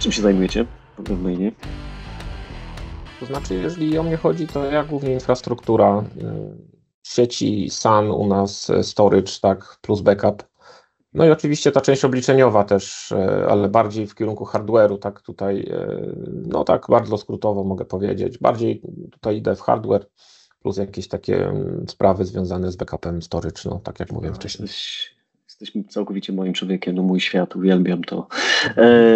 Czym się zajmujecie w mainie? To znaczy, jeżeli o mnie chodzi, to ja głównie infrastruktura, sieci SAN u nas, storage, tak, plus backup. No i oczywiście ta część obliczeniowa też, ale bardziej w kierunku hardware'u, tak tutaj, no tak bardzo skrótowo mogę powiedzieć. Bardziej tutaj idę w hardware, plus jakieś takie sprawy związane z backupem storage, no tak jak mówiłem wcześniej. Jesteś całkowicie moim człowiekiem, no mój świat, uwielbiam to.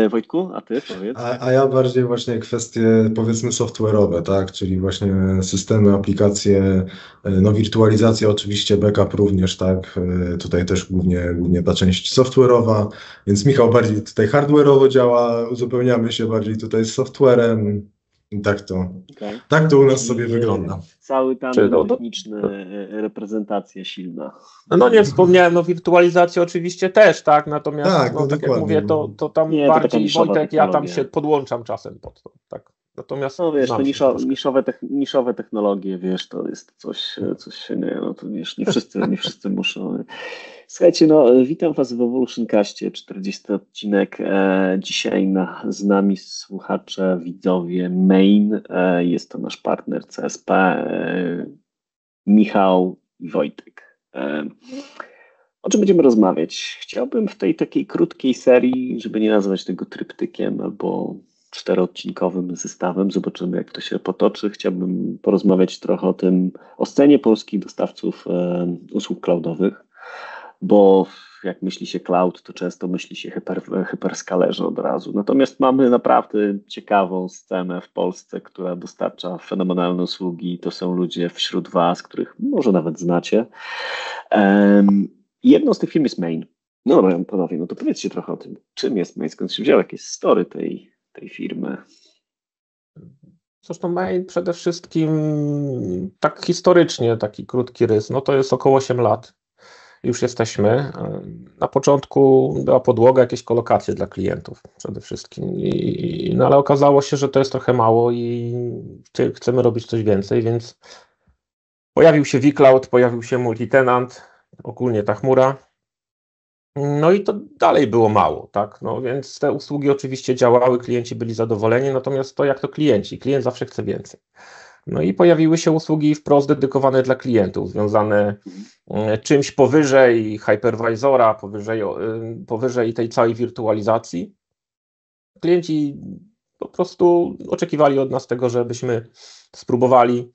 Wojtku, a ty powiedz? A ja bardziej właśnie kwestie, powiedzmy, software'owe, tak? Czyli właśnie systemy, aplikacje, no wirtualizacja oczywiście, backup również, tak? Tutaj też głównie ta część software'owa, więc Michał bardziej tutaj hardware'owo działa, uzupełniamy się bardziej tutaj z software'em i tak to u nas sobie wygląda. Cały tandem techniczny, reprezentacja silna. No nie wspomniałem, no wirtualizacja oczywiście też, tak, natomiast tak, no, tak jak mówię, to tam nie, bardziej to Wojtek, ja tam się podłączam czasem pod to, tak. Natomiast no wiesz, to niszowe technologie, wiesz, to jest coś nie, no to wiesz, nie wszyscy muszą. Słuchajcie, no witam Was w Evolution Castie, 40 odcinek. Dzisiaj z nami słuchacze, widzowie Main. Jest to nasz partner CSP, Michał i Wojtek. O czym będziemy rozmawiać? Chciałbym w tej takiej krótkiej serii, żeby nie nazwać tego tryptykiem albo 4-odcinkowym zestawem, zobaczymy jak to się potoczy. Chciałbym porozmawiać trochę o scenie polskich dostawców usług cloudowych, bo jak myśli się cloud, to często myśli się hyperskalerze od razu. Natomiast mamy naprawdę ciekawą scenę w Polsce, która dostarcza fenomenalne usługi. To są ludzie wśród Was, których może nawet znacie. Jedną z tych firm jest Main. No dobra, panowie, no to powiedzcie trochę o tym, czym jest Main, skąd się wziął, jakieś story tej firmy. Zresztą Main przede wszystkim tak historycznie, taki krótki rys, no to jest około 8 lat. Już jesteśmy. Na początku była podłoga, jakieś kolokacje dla klientów przede wszystkim, no ale okazało się, że to jest trochę mało i chcemy robić coś więcej, więc pojawił się vCloud, pojawił się multitenant, ogólnie ta chmura. No i to dalej było mało, tak? No więc te usługi oczywiście działały, klienci byli zadowoleni, natomiast to jak to klienci, klient zawsze chce więcej. No i pojawiły się usługi wprost dedykowane dla klientów, związane czymś powyżej hypervisora, powyżej tej całej wirtualizacji. Klienci po prostu oczekiwali od nas tego, żebyśmy spróbowali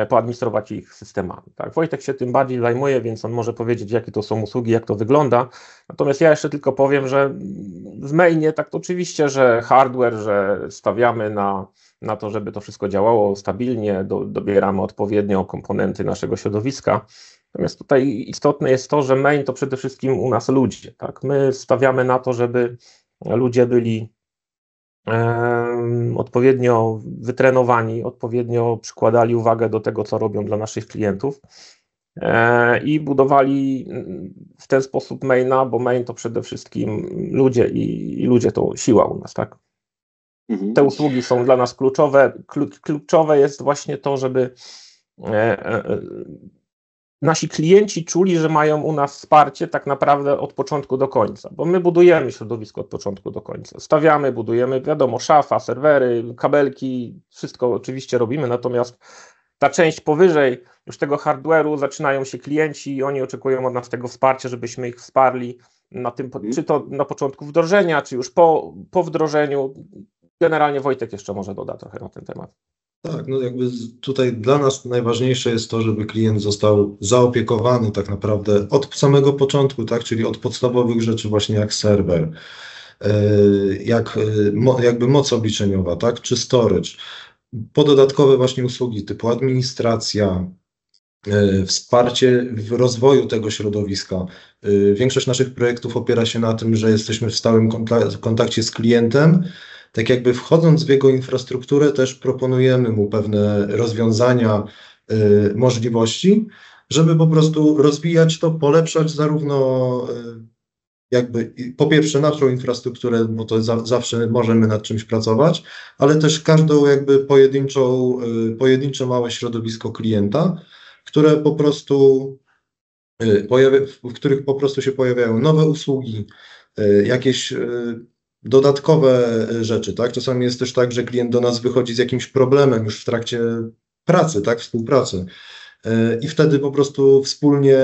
poadministrować ich systemami. Tak? Wojtek się tym bardziej zajmuje, więc on może powiedzieć, jakie to są usługi, jak to wygląda. Natomiast ja jeszcze tylko powiem, że w Mainie tak to oczywiście, że hardware, że stawiamy na to, żeby to wszystko działało stabilnie, dobieramy odpowiednio komponenty naszego środowiska. Natomiast tutaj istotne jest to, że Main to przede wszystkim u nas ludzie. Tak? My stawiamy na to, żeby ludzie byli odpowiednio wytrenowani, odpowiednio przykładali uwagę do tego, co robią dla naszych klientów i budowali w ten sposób Maina, bo Main to przede wszystkim ludzie i ludzie to siła u nas, tak? Te usługi są dla nas kluczowe. Kluczowe jest właśnie to, żeby nasi klienci czuli, że mają u nas wsparcie tak naprawdę od początku do końca, bo my budujemy środowisko od początku do końca. Stawiamy, budujemy, wiadomo, szafa, serwery, kabelki, wszystko oczywiście robimy, natomiast ta część powyżej już tego hardware'u zaczynają się klienci i oni oczekują od nas tego wsparcia, żebyśmy ich wsparli na tym, czy to na początku wdrożenia, czy już po wdrożeniu. Generalnie Wojtek jeszcze może doda trochę na ten temat. Tak, no jakby tutaj dla nas najważniejsze jest to, żeby klient został zaopiekowany tak naprawdę od samego początku, tak, czyli od podstawowych rzeczy właśnie jak serwer, jakby moc obliczeniowa, tak, czy storage, po dodatkowe właśnie usługi typu administracja, wsparcie w rozwoju tego środowiska. Większość naszych projektów opiera się na tym, że jesteśmy w stałym kontakcie z klientem. Tak jakby wchodząc w jego infrastrukturę też proponujemy mu pewne rozwiązania, możliwości, żeby po prostu rozwijać to, polepszać zarówno jakby po pierwsze naszą infrastrukturę, bo to zawsze możemy nad czymś pracować, ale też każdą jakby pojedyncze małe środowisko klienta, które po prostu w których po prostu się pojawiają nowe usługi, jakieś dodatkowe rzeczy, tak? Czasami jest też tak, że klient do nas wychodzi z jakimś problemem już w trakcie pracy, tak? Współpracy. I wtedy po prostu wspólnie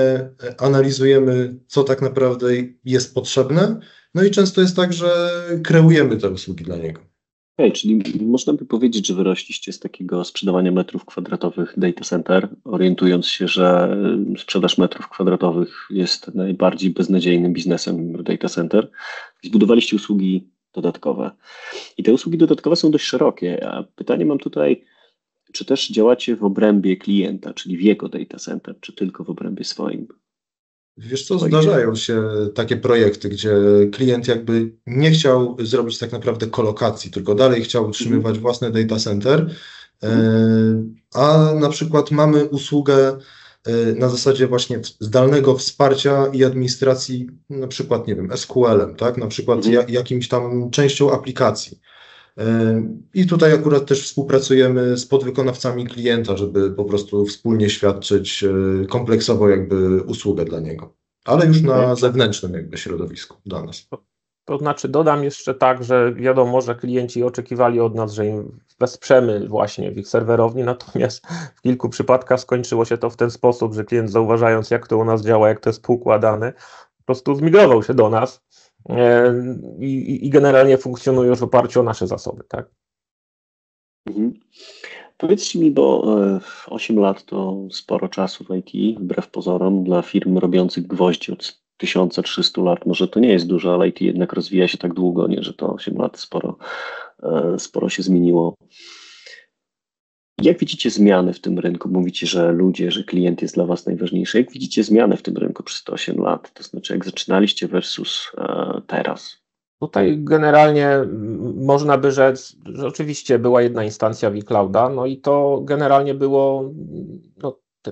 analizujemy, co tak naprawdę jest potrzebne. No i często jest tak, że kreujemy te usługi dla niego. Czyli można by powiedzieć, że wyrośliście z takiego sprzedawania metrów kwadratowych data center, orientując się, że sprzedaż metrów kwadratowych jest najbardziej beznadziejnym biznesem data center. Zbudowaliście usługi dodatkowe. I te usługi dodatkowe są dość szerokie. A pytanie mam tutaj, czy też działacie w obrębie klienta, czyli w jego data center, czy tylko w obrębie swoim? Wiesz co, zdarzają się takie projekty, gdzie klient jakby nie chciał zrobić tak naprawdę kolokacji, tylko dalej chciał utrzymywać własny data center, a na przykład mamy usługę na zasadzie właśnie zdalnego wsparcia i administracji, na przykład, nie wiem, SQL-em, tak, na przykład jakimś tam częścią aplikacji. I tutaj akurat też współpracujemy z podwykonawcami klienta, żeby po prostu wspólnie świadczyć kompleksowo jakby usługę dla niego, ale już na zewnętrznym jakby środowisku dla nas. To znaczy dodam jeszcze tak, że wiadomo, że klienci oczekiwali od nas, że im wesprzemy właśnie w ich serwerowni, natomiast w kilku przypadkach skończyło się to w ten sposób, że klient, zauważając, jak to u nas działa, jak to jest poukładane, po prostu zmigrował się do nas i generalnie funkcjonuje już w oparciu o nasze zasoby, tak? Powiedzcie mi, bo 8 lat to sporo czasu w IT, wbrew pozorom, dla firm robiących gwoździe od 1300 lat, może to nie jest dużo, ale IT jednak rozwija się tak długo, nie, że to 8 lat sporo się zmieniło. Jak widzicie zmiany w tym rynku? Mówicie, że ludzie, że klient jest dla was najważniejszy. Jak widzicie zmiany w tym rynku przez te 8 lat? To znaczy, jak zaczynaliście versus teraz? Tutaj generalnie można by rzec, że oczywiście była jedna instancja vClouda, no i to generalnie było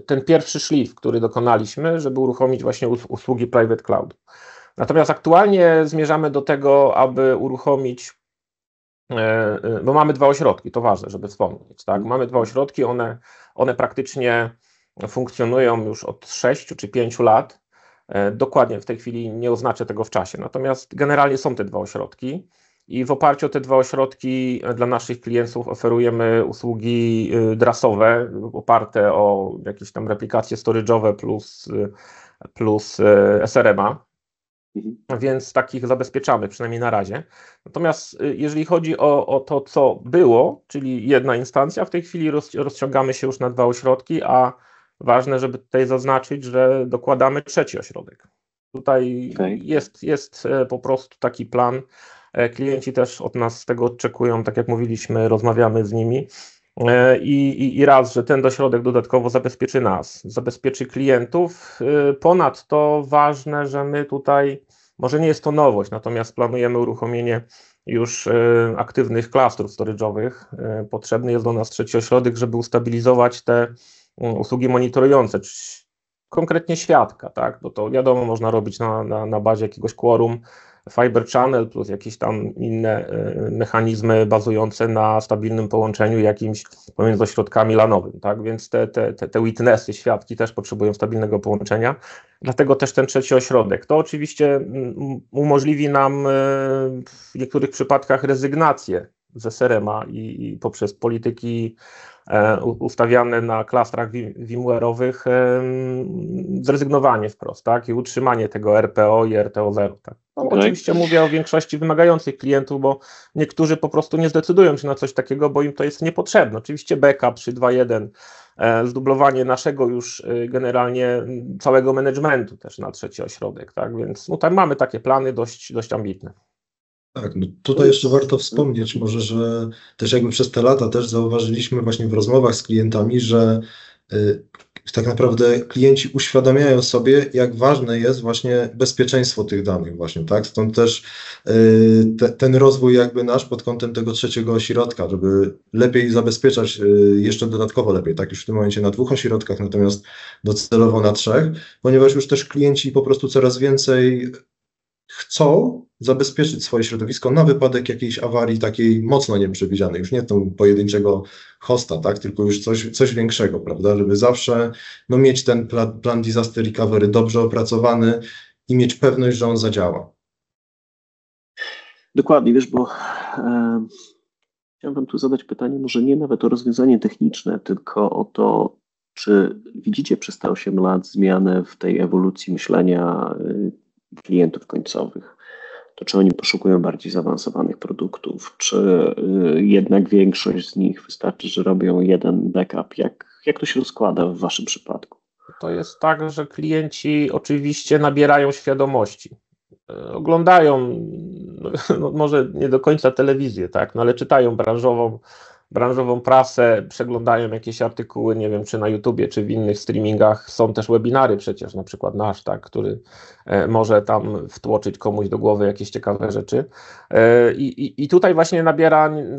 ten pierwszy szlif, który dokonaliśmy, żeby uruchomić właśnie usługi private cloud. Natomiast aktualnie zmierzamy do tego, aby uruchomić, bo mamy 2 ośrodki, to ważne, żeby wspomnieć, tak? Mamy 2 ośrodki, one praktycznie funkcjonują już od 6 czy 5 lat. Dokładnie w tej chwili nie oznaczę tego w czasie, natomiast generalnie są te 2 ośrodki i w oparciu o te 2 ośrodki dla naszych klientów oferujemy usługi DRaaS-owe oparte o jakieś tam replikacje storage'owe plus SRM-a, więc takich zabezpieczamy przynajmniej na razie. Natomiast jeżeli chodzi o to, co było, czyli jedna instancja, w tej chwili rozciągamy się już na 2 ośrodki, a ważne, żeby tutaj zaznaczyć, że dokładamy 3 ośrodek. Tutaj jest po prostu taki plan. Klienci też od nas tego oczekują, tak jak mówiliśmy, rozmawiamy z nimi. I raz, że ten ośrodek dodatkowo zabezpieczy nas, zabezpieczy klientów. Ponadto ważne, że my tutaj, może nie jest to nowość, natomiast planujemy uruchomienie już aktywnych klastrów storage'owych. Potrzebny jest do nas 3 ośrodek, żeby ustabilizować te usługi monitorujące, konkretnie świadka, tak? Bo to wiadomo, można robić na bazie jakiegoś quorum, Fiber Channel plus jakieś tam inne mechanizmy bazujące na stabilnym połączeniu jakimś pomiędzy ośrodkami LANowym, tak? Więc te witnessy, świadki też potrzebują stabilnego połączenia, dlatego też ten 3 ośrodek. To oczywiście umożliwi nam w niektórych przypadkach rezygnację z SRM-a i poprzez polityki ustawiane na klastrach VMware'owych zrezygnowanie wprost, tak? I utrzymanie tego RPO i RTO0. Tak? No, oczywiście mówię o większości wymagających klientów, bo niektórzy po prostu nie zdecydują się na coś takiego, bo im to jest niepotrzebne. Oczywiście backup 3.2.1, zdublowanie naszego już generalnie całego managementu też na 3 ośrodek, tak? Więc tam mamy takie plany dość ambitne. Tak, no tutaj jeszcze warto wspomnieć może, że też jakby przez te lata też zauważyliśmy właśnie w rozmowach z klientami, że tak naprawdę klienci uświadamiają sobie, jak ważne jest właśnie bezpieczeństwo tych danych właśnie, tak? Stąd też ten rozwój jakby nasz pod kątem tego 3 ośrodka, żeby lepiej zabezpieczać, jeszcze dodatkowo lepiej, tak? Już w tym momencie na 2 ośrodkach, natomiast docelowo na 3, ponieważ już też klienci po prostu coraz więcej chcą zabezpieczyć swoje środowisko na wypadek jakiejś awarii takiej mocno nieprzewidzianej, już nie tą pojedynczego hosta, tak, tylko już coś większego, prawda, żeby zawsze mieć ten plan disaster recovery dobrze opracowany i mieć pewność, że on zadziała. Dokładnie, wiesz, bo chciałem wam tu zadać pytanie, może nie nawet o rozwiązanie techniczne, tylko o to, czy widzicie przez te 8 lat zmianę w tej ewolucji myślenia klientów końcowych? To czy oni poszukują bardziej zaawansowanych produktów, czy jednak większość z nich wystarczy, że robią jeden backup? Jak to się rozkłada w waszym przypadku? To jest tak, że klienci oczywiście nabierają świadomości. Oglądają, no może nie do końca telewizję, tak, no ale czytają branżową prasę, przeglądają jakieś artykuły, nie wiem, czy na YouTubie, czy w innych streamingach. Są też webinary przecież, na przykład nasz, tak, który może tam wtłoczyć komuś do głowy jakieś ciekawe rzeczy. I tutaj właśnie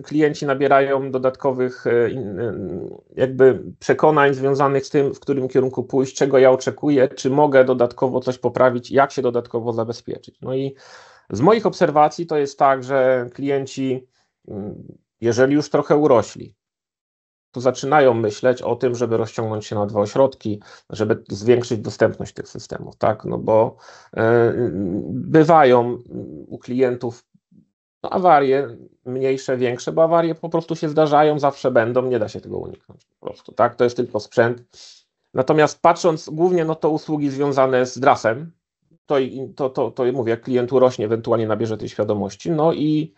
klienci nabierają dodatkowych jakby przekonań związanych z tym, w którym kierunku pójść, czego ja oczekuję, czy mogę dodatkowo coś poprawić, jak się dodatkowo zabezpieczyć. No i z moich obserwacji to jest tak, że klienci, jeżeli już trochę urośli, to zaczynają myśleć o tym, żeby rozciągnąć się na 2 ośrodki, żeby zwiększyć dostępność tych systemów, tak? No bo bywają u klientów awarie, mniejsze, większe, bo awarie po prostu się zdarzają, zawsze będą, nie da się tego uniknąć po prostu, tak? To jest tylko sprzęt. Natomiast patrząc głównie, no to usługi związane z DRAS-em, to mówię, jak klient urośnie, ewentualnie nabierze tej świadomości, no i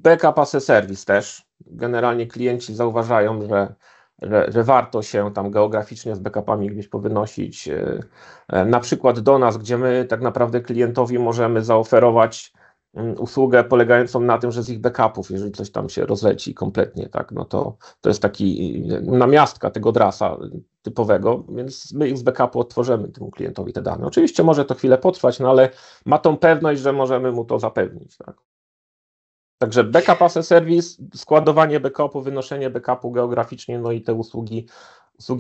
backup as a service też. Generalnie klienci zauważają, że warto się tam geograficznie z backupami gdzieś powynosić. Na przykład do nas, gdzie my tak naprawdę klientowi możemy zaoferować usługę polegającą na tym, że z ich backupów, jeżeli coś tam się rozleci kompletnie, tak, no to jest taki namiastka tego DRAS-a typowego, więc my ich z backupu odtworzymy temu klientowi te dane. Oczywiście może to chwilę potrwać, no ale ma tą pewność, że możemy mu to zapewnić, tak. Także backup as a service, składowanie backupu, wynoszenie backupu geograficznie, no i te usługi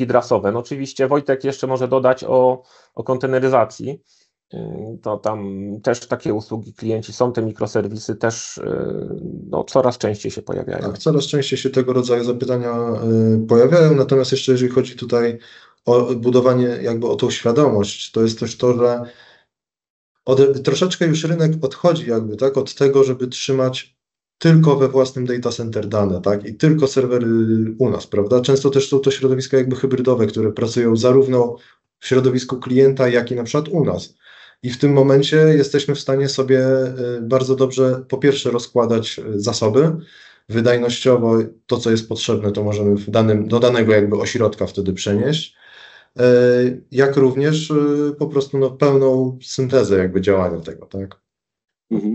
DRAS-owe. No oczywiście Wojtek jeszcze może dodać o konteneryzacji. To tam też takie usługi klienci są, te mikroserwisy też no, coraz częściej się pojawiają. Tak, coraz częściej się tego rodzaju zapytania pojawiają, natomiast jeszcze jeżeli chodzi tutaj o budowanie jakby o tą świadomość, to jest też to, że troszeczkę już rynek odchodzi jakby tak od tego, żeby trzymać tylko we własnym data center dane, tak, i tylko serwery u nas, prawda? Często też są to środowiska jakby hybrydowe, które pracują zarówno w środowisku klienta, jak i na przykład u nas. I w tym momencie jesteśmy w stanie sobie bardzo dobrze, po pierwsze, rozkładać zasoby. Wydajnościowo to, co jest potrzebne, to możemy do danego jakby ośrodka wtedy przenieść. Jak również po prostu pełną syntezę jakby działania tego, tak?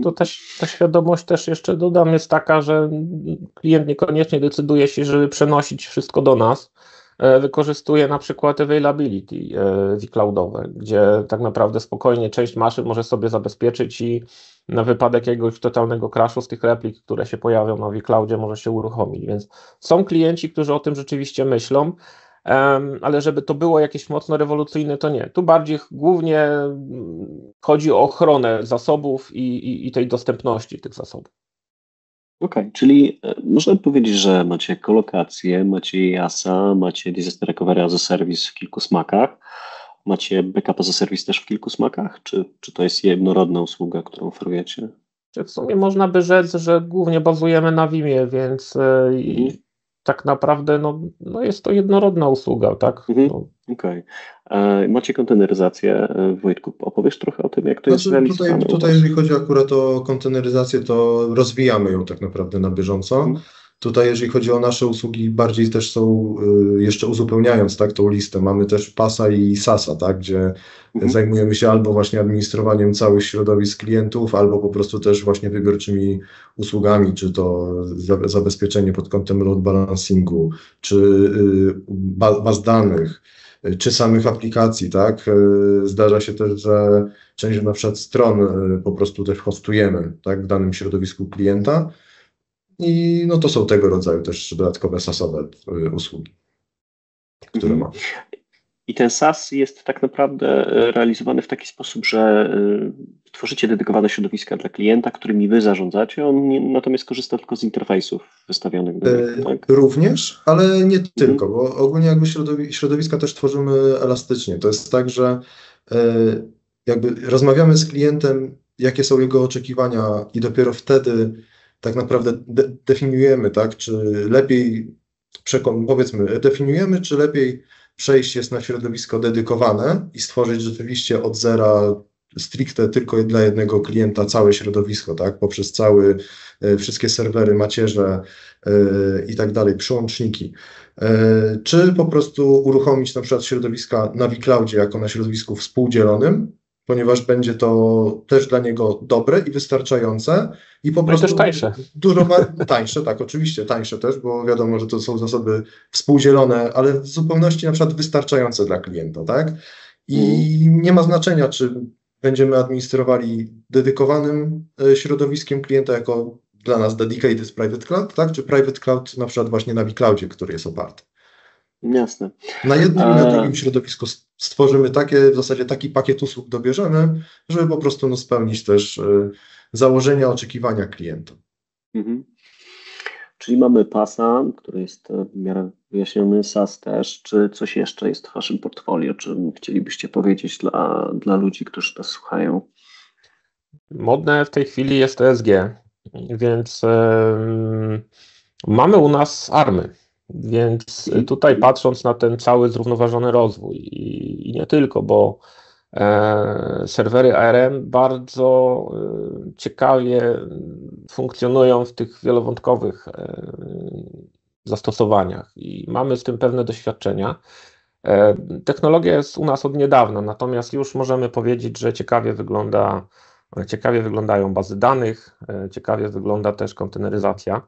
To też ta świadomość też jeszcze dodam jest taka, że klient niekoniecznie decyduje się, żeby przenosić wszystko do nas. Wykorzystuje na przykład availability vCloudowe, gdzie tak naprawdę spokojnie część maszyn może sobie zabezpieczyć i na wypadek jakiegoś totalnego crashu z tych replik, które się pojawią na vCloudzie, może się uruchomić. Więc są klienci, którzy o tym rzeczywiście myślą, ale żeby to było jakieś mocno rewolucyjne, to nie. Tu bardziej głównie chodzi o ochronę zasobów i tej dostępności tych zasobów. Okej, czyli można powiedzieć, że macie kolokację, macie IaaS-a, macie Disaster Recovery as a Service w kilku smakach, macie Backup as a Service też w kilku smakach, czy to jest jednorodna usługa, którą oferujecie? W sumie można by rzec, że głównie bazujemy na Vimie, więc tak naprawdę no jest to jednorodna usługa, tak? Okej. Macie konteneryzację. Wojtku, opowiesz trochę o tym, jak to jest realizowane? Tutaj jeżeli chodzi akurat o konteneryzację, to rozwijamy ją tak naprawdę na bieżąco. Tutaj jeżeli chodzi o nasze usługi, bardziej też są, jeszcze uzupełniając tak, tą listę, mamy też PaaS-a i SaaS-a, tak, gdzie zajmujemy się albo właśnie administrowaniem całych środowisk klientów, albo po prostu też właśnie wybiorczymi usługami, czy to zabezpieczenie pod kątem load balancingu, czy baz danych, czy samych aplikacji, tak. Zdarza się też, że część na przykład stron po prostu też hostujemy, tak, w danym środowisku klienta. I no to są tego rodzaju też dodatkowe SaaS-owe usługi, które mamy. I ten SaaS jest tak naprawdę realizowany w taki sposób, że tworzycie dedykowane środowiska dla klienta, którymi wy zarządzacie, on natomiast korzysta tylko z interfejsów wystawionych do niego, tak? Również, ale nie tylko, bo ogólnie jakby środowiska też tworzymy elastycznie. To jest tak, że jakby rozmawiamy z klientem jakie są jego oczekiwania i dopiero wtedy tak naprawdę definiujemy, tak, czy lepiej, powiedzmy, definiujemy, czy lepiej przejść jest na środowisko dedykowane i stworzyć rzeczywiście od zera stricte tylko dla jednego klienta całe środowisko, tak, poprzez wszystkie serwery, macierze i tak dalej, przyłączniki. Czy po prostu uruchomić na przykład środowiska na vCloudzie jako na środowisku współdzielonym, ponieważ będzie to też dla niego dobre i wystarczające i po prostu też tańsze. Dużo tańsze, tak, oczywiście tańsze też, bo wiadomo, że to są zasoby współdzielone, ale w zupełności na przykład wystarczające dla klienta, tak? I nie ma znaczenia, czy będziemy administrowali dedykowanym środowiskiem klienta jako dla nas dedicated private cloud, tak? Czy private cloud na przykład właśnie na vCloudzie, który jest oparty. Jasne. Na jednym i na drugim środowisku stworzymy w zasadzie taki pakiet usług dobierzemy, żeby po prostu spełnić też założenia, oczekiwania klienta. Mhm. Czyli mamy PaaS-a, który jest w miarę wyjaśniony, SaaS też. Czy coś jeszcze jest w waszym portfolio? Czy chcielibyście powiedzieć dla ludzi, którzy nas słuchają? Modne w tej chwili jest ESG, więc mamy u nas ARMy. Więc tutaj patrząc na ten cały zrównoważony rozwój i nie tylko, bo serwery ARM bardzo ciekawie funkcjonują w tych wielowątkowych zastosowaniach i mamy z tym pewne doświadczenia. Technologia jest u nas od niedawna, natomiast już możemy powiedzieć, że ciekawie wyglądają bazy danych, ciekawie wygląda też konteneryzacja.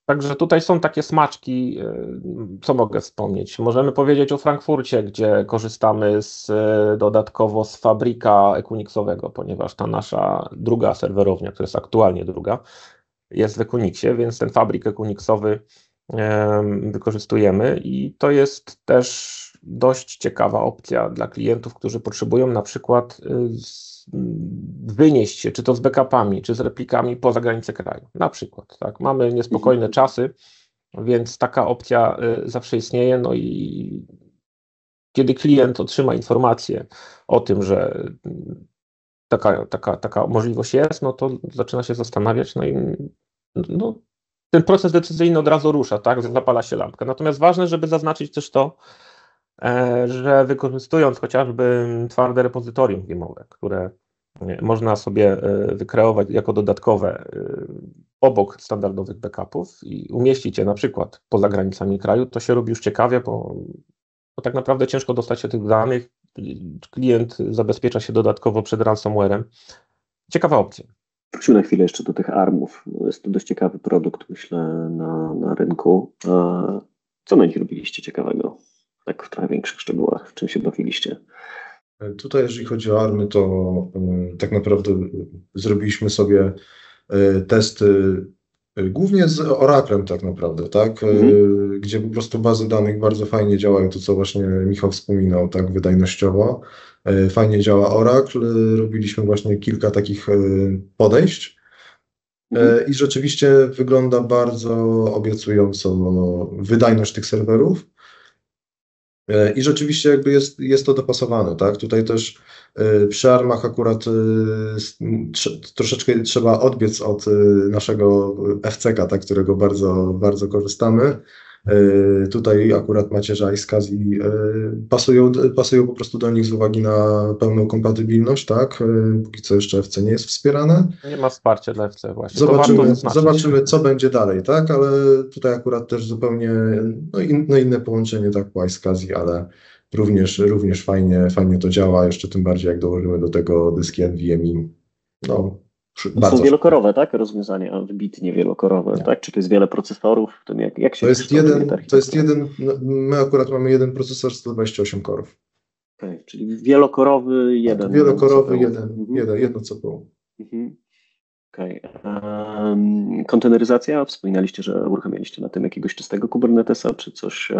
Także tutaj są takie smaczki, co mogę wspomnieć. Możemy powiedzieć o Frankfurcie, gdzie korzystamy dodatkowo z Fabrika Equinixowego, ponieważ ta nasza druga serwerownia, która jest aktualnie druga, jest w Equinixie, więc ten Fabrik Equinixowy wykorzystujemy i to jest też dość ciekawa opcja dla klientów, którzy potrzebują na przykład wynieść się, czy to z backupami, czy z replikami poza granicę kraju. Na przykład, tak. Mamy niespokojne czasy, więc taka opcja zawsze istnieje. No i kiedy klient otrzyma informację o tym, że taka możliwość jest, no to zaczyna się zastanawiać, no i ten proces decyzyjny od razu rusza, tak, zapala się lampka. Natomiast ważne, żeby zaznaczyć też to, że wykorzystując chociażby twarde repozytorium VMowe, które można sobie wykreować jako dodatkowe obok standardowych backupów i umieścić je na przykład poza granicami kraju, to się robi już ciekawie, bo tak naprawdę ciężko dostać się tych danych. Klient zabezpiecza się dodatkowo przed ransomwarem. Ciekawa opcja. Wróćmy na chwilę jeszcze do tych ARMów. Jest to dość ciekawy produkt, myślę, na rynku. Co na nich robiliście ciekawego? Tak w trochę większych szczegółach. W czym się bawiliście? Tutaj, jeżeli chodzi o ARMy, to tak naprawdę zrobiliśmy sobie testy głównie z Oraclem tak naprawdę, tak? Gdzie po prostu bazy danych bardzo fajnie działają, to co właśnie Michał wspominał, tak, wydajnościowo. Fajnie działa Oracle, robiliśmy właśnie kilka takich podejść i rzeczywiście wygląda bardzo obiecująco wydajność tych serwerów. I rzeczywiście jakby jest to dopasowane, tak? Tutaj też przy ARMach akurat troszeczkę trzeba odbiec od naszego FCK, tak, którego bardzo, bardzo korzystamy. Tutaj akurat macierze iSCSI pasują po prostu do nich z uwagi na pełną kompatybilność, tak? Póki co jeszcze FC nie jest wspierane. Nie ma wsparcia dla FC właśnie. Zobaczymy, co będzie dalej, tak? Ale tutaj akurat też zupełnie inne połączenie, tak, po iSCSI, ale również fajnie to działa, jeszcze tym bardziej jak dołożymy do tego dyski NVMe. To są wielokorowe, tak? Rozwiązania wybitnie wielokorowe, tak? Czy to jest wiele procesorów? W tym jak się to jest jeden, my akurat mamy jeden procesor 128 korów. Okay, czyli wielokorowy jeden. Wielokorowy jedno CPU. Okay. Konteneryzacja? Wspominaliście, że uruchamialiście na tym jakiegoś czystego Kubernetesa, czy coś?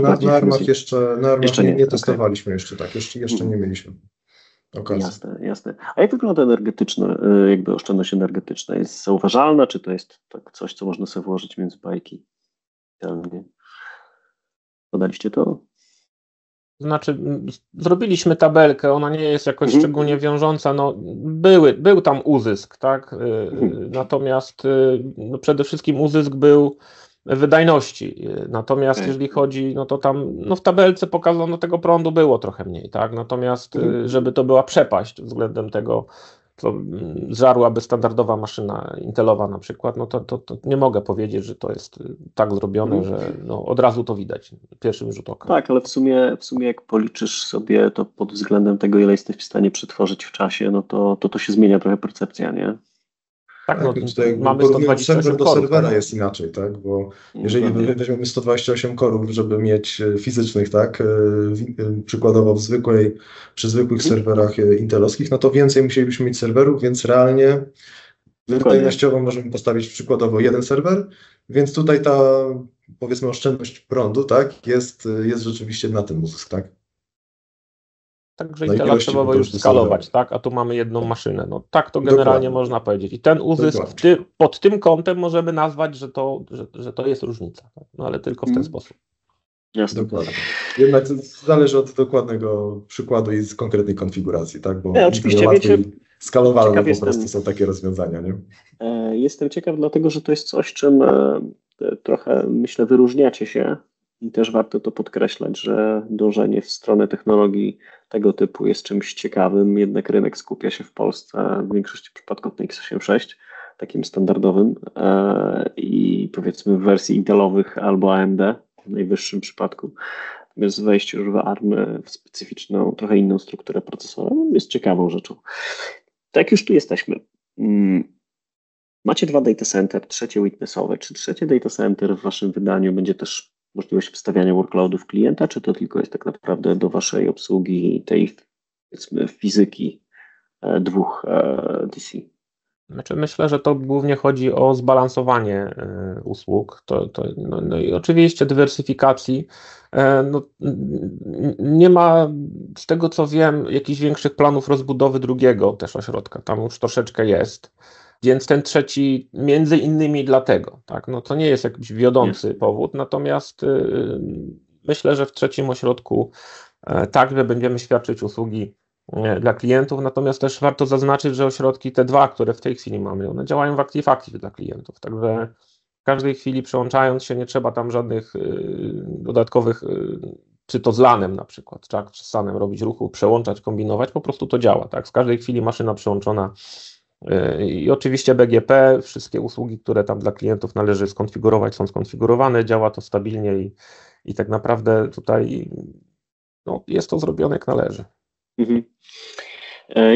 Na ARMach jeszcze nie testowaliśmy jeszcze, tak, jeszcze nie mieliśmy okazji. Jasne. A jak wygląda jakby oszczędność energetyczna? Jest zauważalna, czy to jest tak coś, co można sobie włożyć między bajki? Podaliście to? Znaczy, zrobiliśmy tabelkę, ona nie jest jakoś szczególnie wiążąca, no był tam uzysk, tak, natomiast no, przede wszystkim uzysk był wydajności, natomiast jeżeli chodzi, no to tam, no w tabelce pokazano, tego prądu było trochę mniej, tak, natomiast żeby to była przepaść względem tego, co żarłaby standardowa maszyna intelowa na przykład, no to nie mogę powiedzieć, że to jest tak zrobione, że no od razu to widać, pierwszym rzut oka. Tak, ale w sumie jak policzysz sobie to pod względem tego, ile jesteś w stanie przetworzyć w czasie, no to się zmienia trochę percepcja, nie? Tak, no, tutaj mamy 128 serwer do korów, serwera tak? jest inaczej, tak? Bo jeżeli weźmiemy 128 korów, żeby mieć fizycznych, tak? Przykładowo przy zwykłych serwerach intelowskich, no to więcej musielibyśmy mieć serwerów, więc realnie wydajnościowo możemy postawić przykładowo jeden serwer, więc tutaj ta, powiedzmy, oszczędność prądu, tak? Jest rzeczywiście na tym uzysk, tak? Także Intela trzeba by już skalować, tak? A tu mamy jedną maszynę. No tak to generalnie można powiedzieć. I ten uzysk pod tym kątem możemy nazwać, że to jest różnica. Tak? No ale tylko w ten sposób. Jasne. Dokładnie. Jednak zależy od dokładnego przykładu i z konkretnej konfiguracji, tak? Bo oczywiście, wiecie, skalowalne po prostu są takie rozwiązania, nie? Jestem ciekaw, dlatego że to jest coś, czym trochę, myślę, wyróżniacie się. I też warto to podkreślać, że dążenie w stronę technologii tego typu jest czymś ciekawym, jednak rynek skupia się w Polsce w większości przypadków na x86, takim standardowym i powiedzmy w wersji intelowych albo AMD w najwyższym przypadku. Natomiast wejście już w ARM w specyficzną, trochę inną strukturę procesorową jest ciekawą rzeczą. Tak już tu jesteśmy. Macie 2 data center, trzecie witnessowe. Czy trzecie data center w waszym wydaniu będzie też możliwość wstawiania workloadów klienta, czy to tylko jest tak naprawdę do waszej obsługi tej, powiedzmy, fizyki 2 DC? Znaczy myślę, że to głównie chodzi o zbalansowanie usług. No i oczywiście dywersyfikacji. No, nie ma, z tego co wiem, jakichś większych planów rozbudowy drugiego też ośrodka. Tam już troszeczkę jest. Więc ten trzeci, między innymi dlatego, tak, no to nie jest jakiś wiodący powód, natomiast myślę, że w trzecim ośrodku także będziemy świadczyć usługi dla klientów, natomiast też warto zaznaczyć, że ośrodki te 2, które w tej chwili mamy, one działają w Active dla klientów, także w każdej chwili przełączając się nie trzeba tam żadnych dodatkowych, czy to z LAN-em na przykład, tak, czy z SAN-em robić ruchu, przełączać, kombinować, po prostu to działa, tak, w każdej chwili maszyna przełączona. I oczywiście BGP, wszystkie usługi, które tam dla klientów należy skonfigurować, są skonfigurowane, działa to stabilnie i tak naprawdę tutaj no, jest to zrobione jak należy.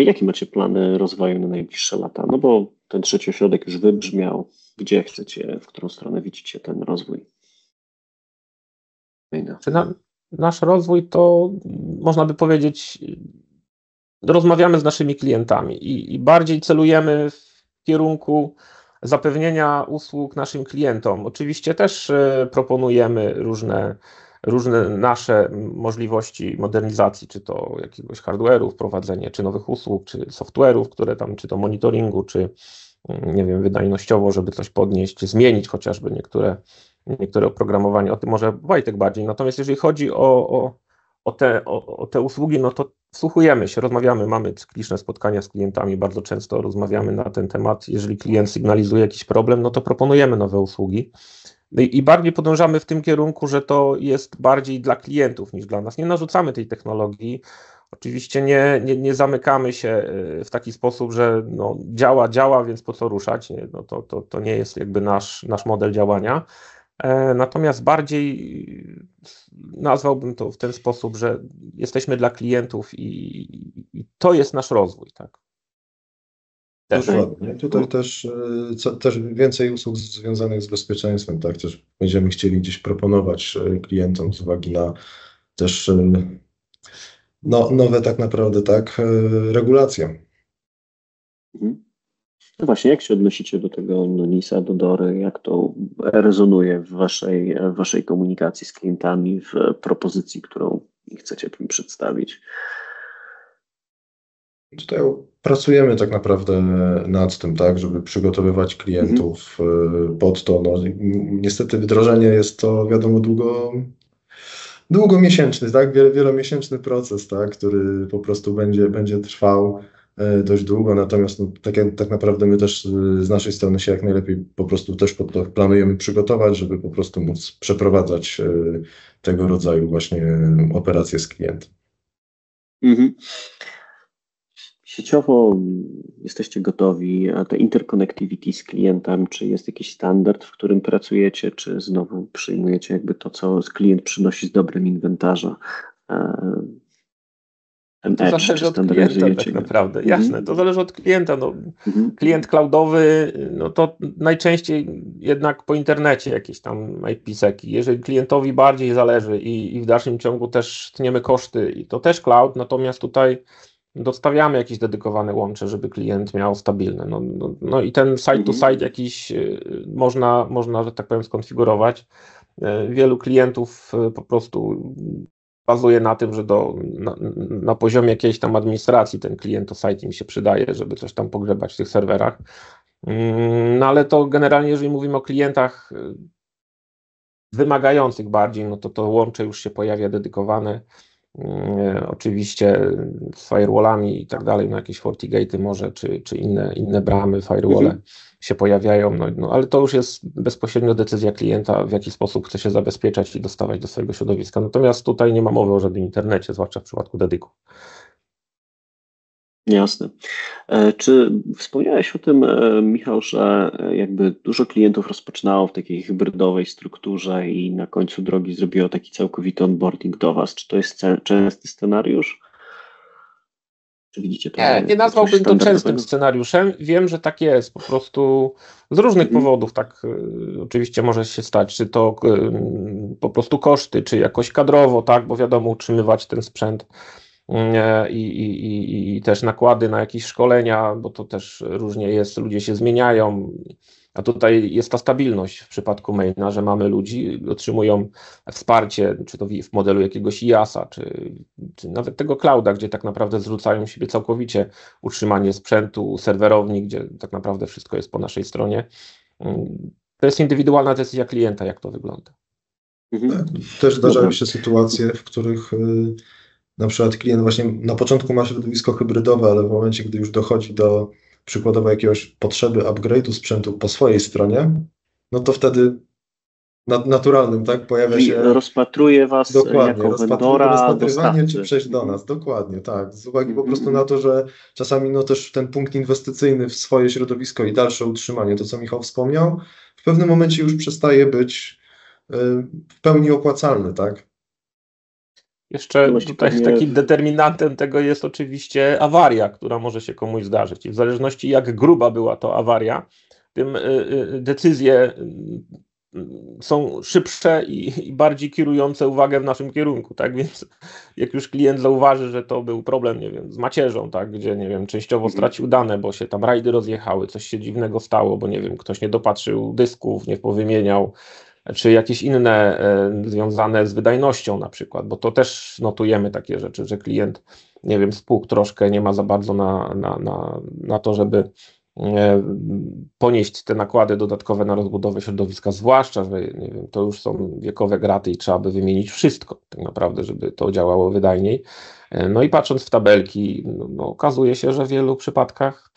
Jakie macie plany rozwoju na najbliższe lata? No bo ten trzeci ośrodek już wybrzmiał. Gdzie chcecie, w którą stronę widzicie ten rozwój? Nasz rozwój to, można by powiedzieć, rozmawiamy z naszymi klientami i bardziej celujemy w kierunku zapewnienia usług naszym klientom. Oczywiście też proponujemy różne nasze możliwości modernizacji, czy to jakiegoś hardware'u, wprowadzenie, czy nowych usług, czy software'ów, które tam, czy to monitoringu, czy nie wiem, wydajnościowo, żeby coś podnieść, zmienić chociażby niektóre oprogramowanie. O tym może Wojtek bardziej. Natomiast jeżeli chodzi o te usługi, no to wsłuchujemy się, rozmawiamy, mamy cykliczne spotkania z klientami, bardzo często rozmawiamy na ten temat. Jeżeli klient sygnalizuje jakiś problem, no to proponujemy nowe usługi. I bardziej podążamy w tym kierunku, że to jest bardziej dla klientów niż dla nas. Nie narzucamy tej technologii. Oczywiście nie zamykamy się w taki sposób, że no działa, więc po co ruszać. Nie, no to nie jest jakby nasz model działania. Natomiast bardziej nazwałbym to w ten sposób, że jesteśmy dla klientów i to jest nasz rozwój, tak? Dokładnie. Tutaj też więcej usług związanych z bezpieczeństwem, tak? Też będziemy chcieli gdzieś proponować klientom z uwagi na też nowe tak naprawdę, tak, regulacje. No właśnie, jak się odnosicie do tego NIS-a, do DORY, jak to rezonuje w waszej komunikacji z klientami, w propozycji, którą chcecie im przedstawić? Tutaj pracujemy tak naprawdę nad tym, tak, żeby przygotowywać klientów pod to. No, niestety wdrożenie jest to, wiadomo, długomiesięczny, tak? Wielomiesięczny proces, tak? Który po prostu będzie trwał dość długo, natomiast no, tak naprawdę my też z naszej strony się jak najlepiej po prostu też pod to planujemy przygotować, żeby po prostu móc przeprowadzać tego rodzaju właśnie operacje z klientem. Mhm. Sieciowo jesteście gotowi, a te interconnectivity z klientem, czy jest jakiś standard, w którym pracujecie, czy znowu przyjmujecie jakby to, co klient przynosi z dobrym inwentarza? To zależy od klienta tak naprawdę. Jasne, to zależy od klienta. No, klient cloudowy, no to najczęściej jednak po internecie jakieś tam IP-seki. Jeżeli klientowi bardziej zależy i w dalszym ciągu też tniemy koszty, to też cloud, natomiast tutaj dostawiamy jakieś dedykowane łącze, żeby klient miał stabilne. No i ten site-to-site jakiś można, że tak powiem, skonfigurować. Wielu klientów po prostu bazuje na tym, że na poziomie jakiejś tam administracji ten klient-to-site im się przydaje, żeby coś tam pogrzebać w tych serwerach. No ale to generalnie, jeżeli mówimy o klientach wymagających bardziej, no to łącze już się pojawia dedykowane. Oczywiście z firewallami i tak dalej, no jakieś FortiGate'y może, czy inne bramy, firewall się pojawiają, no ale to już jest bezpośrednio decyzja klienta, w jaki sposób chce się zabezpieczać i dostawać do swojego środowiska. Natomiast tutaj nie ma mowy o żadnym internecie, zwłaszcza w przypadku dedyków. Jasne. Czy wspomniałeś o tym, Michał, że jakby dużo klientów rozpoczynało w takiej hybrydowej strukturze i na końcu drogi zrobiło taki całkowity onboarding do Was? Czy to jest częsty scenariusz? Czy widzicie to? Nie nazwałbym to częstym scenariuszem. Wiem, że tak jest. Po prostu z różnych powodów tak oczywiście może się stać. Czy to po prostu koszty, czy jakoś kadrowo, tak, bo wiadomo, utrzymywać ten sprzęt i też nakłady na jakieś szkolenia, bo to też różnie jest, ludzie się zmieniają, a tutaj jest ta stabilność w przypadku maina, że mamy ludzi, otrzymują wsparcie, czy to w modelu jakiegoś IaaS-a, czy nawet tego clouda, gdzie tak naprawdę zrzucają siebie całkowicie utrzymanie sprzętu, serwerowni, gdzie tak naprawdę wszystko jest po naszej stronie. To jest indywidualna decyzja klienta, jak to wygląda. Tak, też zdarzają się sytuacje, w których na przykład klient właśnie na początku ma środowisko hybrydowe, ale w momencie, gdy już dochodzi do przykładowo jakiegoś potrzeby upgrade'u sprzętu po swojej stronie, no to wtedy naturalnym, tak, pojawia się... Rozpatruje Was dokładnie, jako vendora, rozpatrywanie, dostawcy. czy przejść do nas, dokładnie, tak, z uwagi po prostu na to, że czasami no też ten punkt inwestycyjny w swoje środowisko i dalsze utrzymanie, to co Michał wspomniał, w pewnym momencie już przestaje być w pełni opłacalny, tak. Jeszcze tutaj takim determinantem tego jest oczywiście awaria, która może się komuś zdarzyć. I w zależności jak gruba była to awaria, tym decyzje są szybsze i bardziej kierujące uwagę w naszym kierunku, tak? Więc jak już klient zauważy, że to był problem, nie wiem, z macierzą, tak? Gdzie, nie wiem, częściowo stracił dane, bo się tam rajdy rozjechały, coś się dziwnego stało, bo nie wiem, ktoś nie dopatrzył dysków, nie powymieniał, czy jakieś inne związane z wydajnością na przykład, bo to też notujemy takie rzeczy, że klient, nie wiem, spłuk troszkę nie ma za bardzo na to, żeby ponieść te nakłady dodatkowe na rozbudowę środowiska, zwłaszcza, że nie wiem, to już są wiekowe graty i trzeba by wymienić wszystko tak naprawdę, żeby to działało wydajniej. No i patrząc w tabelki, no, okazuje się, że w wielu przypadkach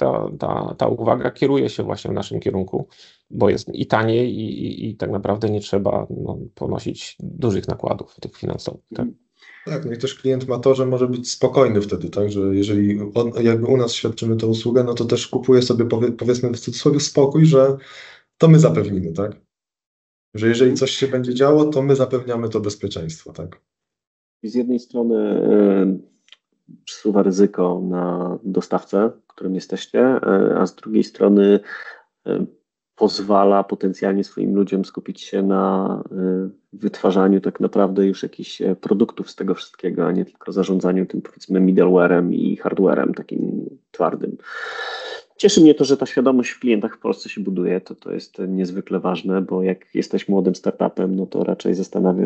ta uwaga kieruje się właśnie w naszym kierunku, bo jest i taniej i tak naprawdę nie trzeba ponosić dużych nakładów tych finansowych. Tak? Tak, no i też klient ma to, że może być spokojny wtedy, tak, że jeżeli jakby u nas świadczymy tę usługę, no to też kupuje sobie, powiedzmy w cudzysłowie, spokój, że to my zapewnimy, tak, że jeżeli coś się będzie działo, to my zapewniamy to bezpieczeństwo, tak. I z jednej strony przesuwa ryzyko na dostawcę, którym jesteście, a z drugiej strony pozwala potencjalnie swoim ludziom skupić się na wytwarzaniu tak naprawdę już jakichś produktów z tego wszystkiego, a nie tylko zarządzaniu tym, powiedzmy, middlewarem i hardwarem takim twardym. Cieszy mnie to, że ta świadomość w klientach w Polsce się buduje, to jest niezwykle ważne, bo jak jesteś młodym startupem, no to raczej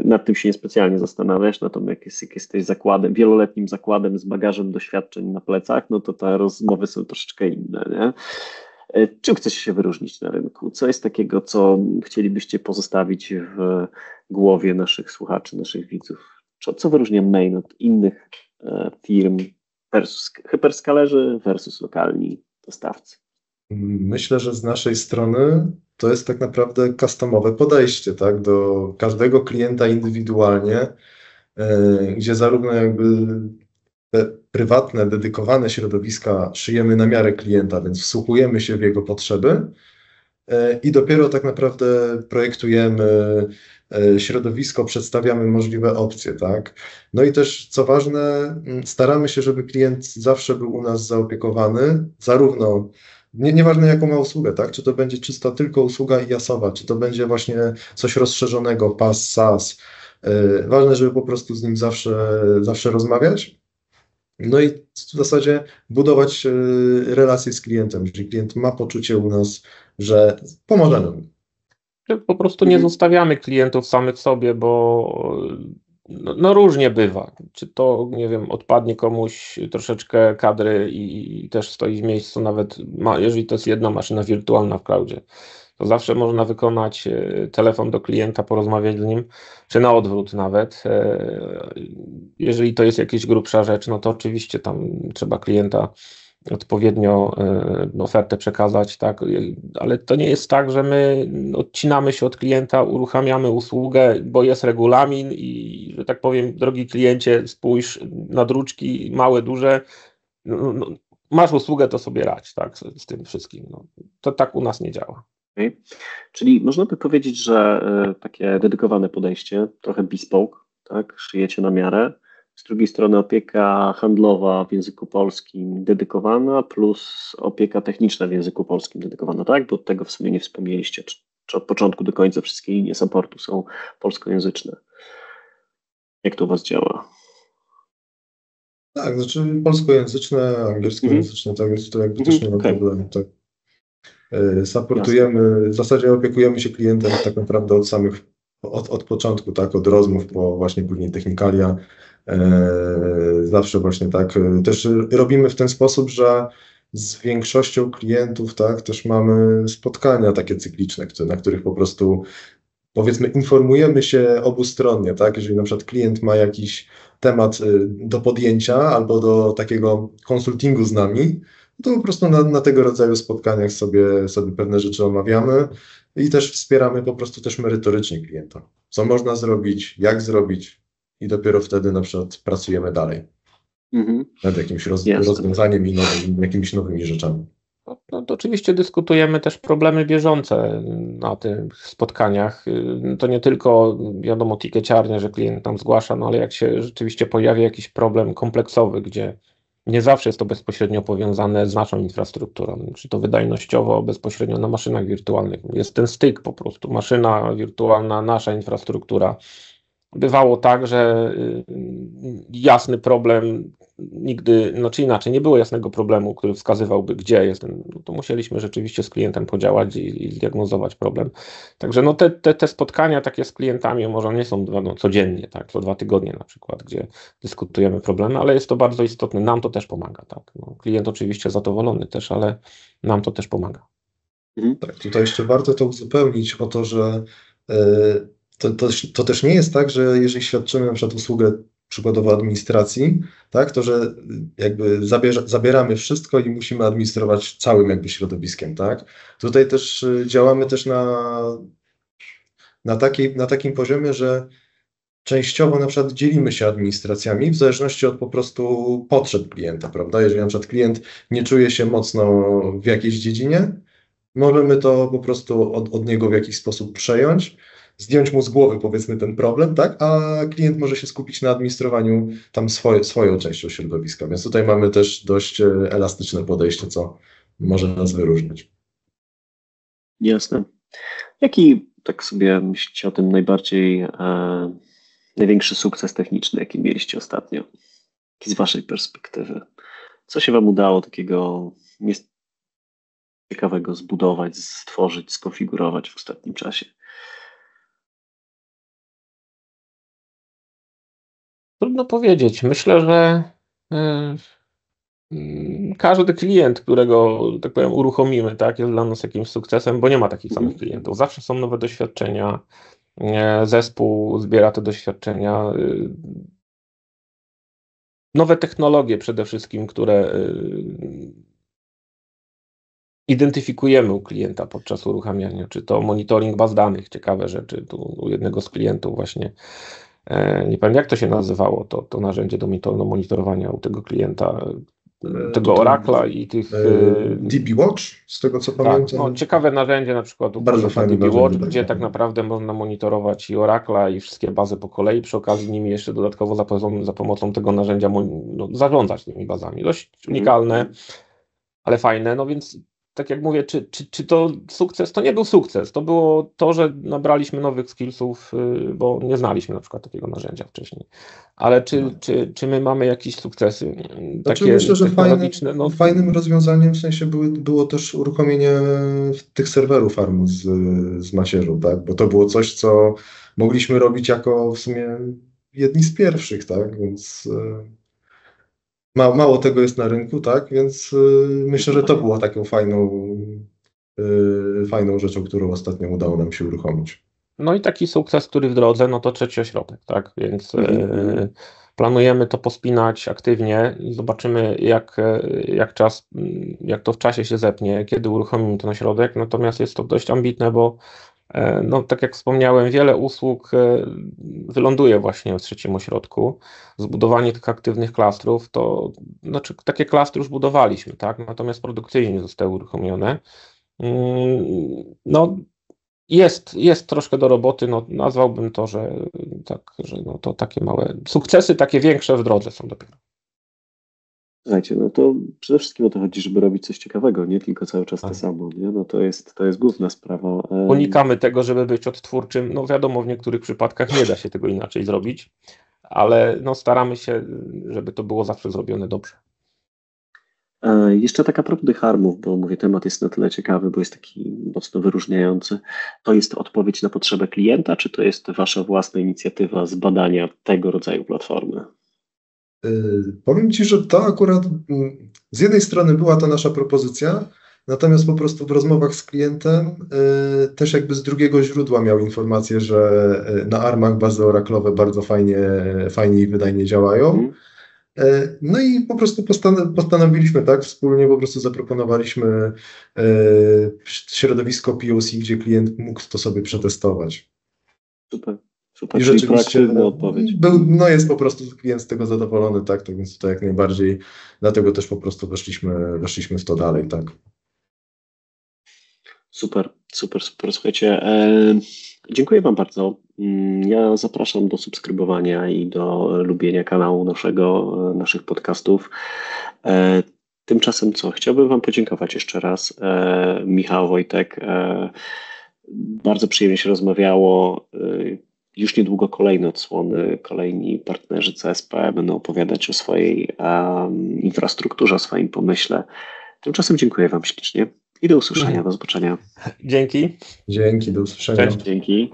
nad tym się niespecjalnie zastanawiasz, natomiast jak jesteś zakładem, wieloletnim zakładem z bagażem doświadczeń na plecach, no to te rozmowy są troszeczkę inne, nie? Czym chcecie się wyróżnić na rynku? Co jest takiego, co chcielibyście pozostawić w głowie naszych słuchaczy, naszych widzów? Co wyróżnia Main od innych firm versus hyperskalerzy versus lokalni dostawcy? Myślę, że z naszej strony to jest tak naprawdę customowe podejście, tak, do każdego klienta indywidualnie, gdzie zarówno jakby te prywatne, dedykowane środowiska szyjemy na miarę klienta, więc wsłuchujemy się w jego potrzeby i dopiero tak naprawdę projektujemy środowisko, przedstawiamy możliwe opcje, tak. No i też, co ważne, staramy się, żeby klient zawsze był u nas zaopiekowany, zarówno nieważne jaką ma usługę, tak? Czy to będzie czysto tylko usługa IaaS-owa, czy to będzie właśnie coś rozszerzonego, PaaS, SaaS. Ważne, żeby po prostu z nim zawsze rozmawiać. No i w zasadzie budować relacje z klientem, jeżeli klient ma poczucie u nas, że pomożemy mu. Po prostu nie zostawiamy klientów samych sobie, bo no różnie bywa. Czy to, nie wiem, odpadnie komuś troszeczkę kadry i też stoi w miejscu, nawet jeżeli to jest jedna maszyna wirtualna w cloudzie, to zawsze można wykonać telefon do klienta, porozmawiać z nim, czy na odwrót nawet. Jeżeli to jest jakaś grubsza rzecz, no to oczywiście tam trzeba klienta odpowiednio ofertę przekazać, tak, ale to nie jest tak, że my odcinamy się od klienta, uruchamiamy usługę, bo jest regulamin i, że tak powiem, drogi kliencie, spójrz na druczki, małe, duże, masz usługę, to sobie radź, tak, z tym wszystkim. No, to tak u nas nie działa. Okay. Czyli można by powiedzieć, że takie dedykowane podejście, trochę bespoke, tak, szyjecie na miarę. Z drugiej strony opieka handlowa w języku polskim dedykowana, plus opieka techniczna w języku polskim dedykowana, tak? Bo od tego w sumie nie wspomnieliście, czy od początku do końca wszystkie linie supportu są polskojęzyczne. Jak to u Was działa? Tak, znaczy polskojęzyczne, angielskojęzyczne, tak, więc to jakby też nie ma problemu. Tak. Supportujemy, w zasadzie opiekujemy się klientem tak naprawdę od początku, tak, od rozmów po właśnie później technikalia. Zawsze właśnie tak. Też robimy w ten sposób, że z większością klientów, tak, też mamy spotkania takie cykliczne, na których po prostu, powiedzmy, informujemy się obustronnie, tak. Jeżeli na przykład klient ma jakiś temat do podjęcia albo do takiego konsultingu z nami, to po prostu na tego rodzaju spotkaniach sobie pewne rzeczy omawiamy i też wspieramy po prostu też merytorycznie klienta. Co można zrobić, jak zrobić i dopiero wtedy na przykład pracujemy dalej nad jakimś rozwiązaniem i jakimiś nowymi rzeczami. No to oczywiście dyskutujemy też problemy bieżące na tych spotkaniach. To nie tylko, wiadomo, tikeciarnia, że klient nam zgłasza, no ale jak się rzeczywiście pojawi jakiś problem kompleksowy, gdzie nie zawsze jest to bezpośrednio powiązane z naszą infrastrukturą, czy to wydajnościowo, bezpośrednio na maszynach wirtualnych. Jest ten styk po prostu, maszyna wirtualna, nasza infrastruktura. Bywało tak, że jasny problem nigdy, czy inaczej, nie było jasnego problemu, który wskazywałby, gdzie jest ten, to musieliśmy rzeczywiście z klientem podziałać i zdiagnozować problem. Także te spotkania takie z klientami może nie są codziennie, tak, co 2 tygodnie na przykład, gdzie dyskutujemy problemy, ale jest to bardzo istotne, nam to też pomaga, tak. Klient oczywiście zadowolony też, ale nam to też pomaga. Tak, tutaj jeszcze warto to uzupełnić o to, że to też nie jest tak, że jeżeli świadczymy na przykład usługę przykładowo administracji, tak, to że jakby zabieramy wszystko i musimy administrować całym jakby środowiskiem, tak. Tutaj też działamy też na takim poziomie, że częściowo na przykład dzielimy się administracjami w zależności od po prostu potrzeb klienta, prawda. Jeżeli na przykład klient nie czuje się mocno w jakiejś dziedzinie, możemy to po prostu od niego w jakiś sposób przejąć, zdjąć mu z głowy, powiedzmy, ten problem, tak? A klient może się skupić na administrowaniu tam swoją częścią środowiska. Więc tutaj mamy też dość elastyczne podejście, co może nas wyróżnić. Jasne. Jaki, tak sobie myślicie o tym, największy sukces techniczny, jaki mieliście ostatnio? Jaki z Waszej perspektywy? Co się Wam udało takiego ciekawego zbudować, stworzyć, skonfigurować w ostatnim czasie? Trudno powiedzieć. Myślę, że każdy klient, którego, tak powiem, uruchomimy, tak, jest dla nas jakimś sukcesem, bo nie ma takich samych klientów. Zawsze są nowe doświadczenia, zespół zbiera te doświadczenia. Nowe technologie przede wszystkim, które identyfikujemy u klienta podczas uruchamiania, czy to monitoring baz danych, ciekawe rzeczy. Tu u jednego z klientów właśnie, nie pamiętam jak to się nazywało, to narzędzie do monitorowania u tego klienta, tego Oracle'a i tych... DB Watch, z tego co tak, pamiętam. no, ciekawe narzędzie na przykład u Bardzo fajne DB Watch, narzędzie, gdzie tak. tak naprawdę można monitorować i Oracle'a i wszystkie bazy po kolei, przy okazji nimi jeszcze dodatkowo za pomocą tego narzędzia zarządzać tymi bazami. Dość unikalne, ale fajne, no więc tak jak mówię, czy to sukces? To nie był sukces, to było to, że nabraliśmy nowych skillsów, bo nie znaliśmy na przykład takiego narzędzia wcześniej. Ale czy my mamy jakieś sukcesy takie Myślę, że technologiczne? fajnym rozwiązaniem w sensie było też uruchomienie tych serwerów ARM z macierzą, tak? Bo to było coś, co mogliśmy robić jako w sumie jedni z pierwszych, tak? Więc mało tego jest na rynku, tak? Więc myślę, że to było taką fajną rzeczą, którą ostatnio udało nam się uruchomić. No i taki sukces, który w drodze, no to 3. ośrodek, tak? Więc planujemy to pospinać aktywnie i zobaczymy jak to w czasie się zepnie, kiedy uruchomimy ten ośrodek. Natomiast jest to dość ambitne, bo no, tak jak wspomniałem, wiele usług wyląduje właśnie w 3. ośrodku. Zbudowanie tych aktywnych klastrów, to znaczy takie klastry już budowaliśmy, tak? Natomiast produkcyjnie nie zostały uruchomione. No, jest troszkę do roboty, no, nazwałbym to, że no, to takie małe sukcesy, takie większe w drodze są dopiero. Słuchajcie, no to przede wszystkim o to chodzi, żeby robić coś ciekawego, nie tylko cały czas to samo, nie? No to jest główna sprawa. Unikamy tego, żeby być odtwórczym, no wiadomo, w niektórych przypadkach nie da się tego inaczej zrobić, ale no staramy się, żeby to było zawsze zrobione dobrze. Jeszcze taka propos tych ARM-ów, bo mówię, temat jest na tyle ciekawy, bo jest taki mocno wyróżniający. To jest odpowiedź na potrzebę klienta, czy to jest wasza własna inicjatywa zbadania tego rodzaju platformy? Powiem Ci, że to akurat z jednej strony była to nasza propozycja, natomiast po prostu w rozmowach z klientem też jakby z drugiego źródła miał informację, że na ARM-ach bazy oraclowe bardzo fajnie i wydajnie działają. No i po prostu postanowiliśmy, tak, wspólnie po prostu zaproponowaliśmy środowisko POC, gdzie klient mógł to sobie przetestować. Super, I czyli proaktywna odpowiedź. Jest po prostu klient z tego zadowolony, tak, to więc to jak najbardziej, dlatego też po prostu weszliśmy w to dalej, tak. Super. Słuchajcie, dziękuję Wam bardzo. Ja zapraszam do subskrybowania i do lubienia kanału naszych podcastów. Tymczasem chciałbym Wam podziękować jeszcze raz. Michał, Wojtek, bardzo przyjemnie się rozmawiało. Już niedługo kolejne odsłony, kolejni partnerzy CSP będą opowiadać o swojej infrastrukturze, o swoim pomyśle. Tymczasem dziękuję Wam ślicznie i do usłyszenia, do zobaczenia. Dzięki. Dzięki, do usłyszenia. Cześć. Dzięki.